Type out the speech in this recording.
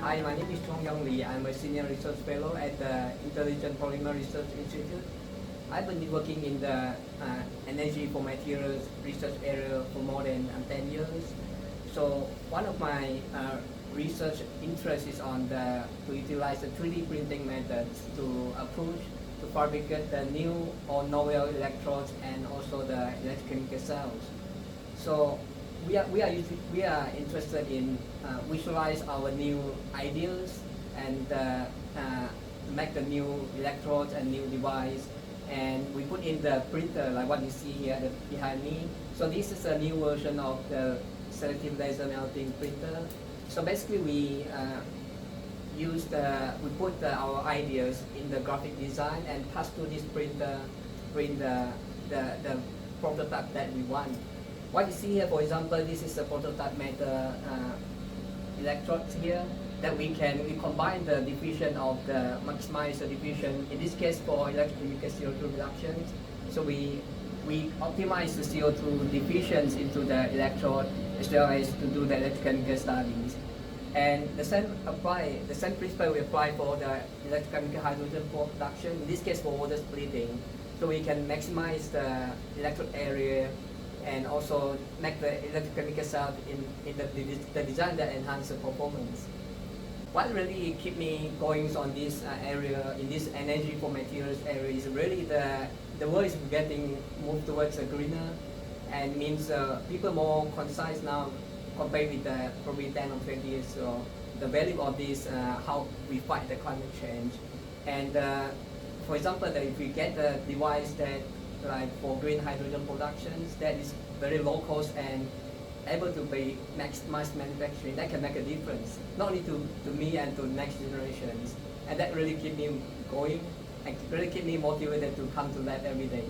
Hi, my name is Chong Yong Lee. I'm a senior research fellow at the Intelligent Polymer Research Institute. I've been working in the energy for materials research area for more than 10 years. So one of my research interests is on to utilize the 3D printing methods to approach to fabricate the new or novel electrodes and also the electrochemical cells. So we are interested in visualize our new ideas and make the new electrodes and new device, and we put in the printer like what you see here behind me. So this is a new version of the selective laser melting printer. So basically we put our ideas in the graphic design and pass to this printer, print the prototype that we want. What you see here, for example, this is a prototype metal electrodes here that we combine the diffusion of the maximize the diffusion, in this case for electrochemical CO2 reductions. So we optimize the CO2 diffusions into the electrode as well as to do the electrochemical studies. And the same principle we apply for the electrochemical hydrogen production, in this case for water splitting. So we can maximize the electrode area and also make the electrochemical cell in the design that enhance the performance. What really keep me going on this area, in this energy for materials area, is really the world is getting moved towards a greener, and means people more concise now compared with probably 10 or 20 years ago. The value of this, how we fight the climate change. And for example, that if we get a device that like for green hydrogen productions that is very low cost and able to be mass manufacturing, that can make a difference, not only to me and to next generations. And that really keep me going and really keep me motivated to come to lab every day.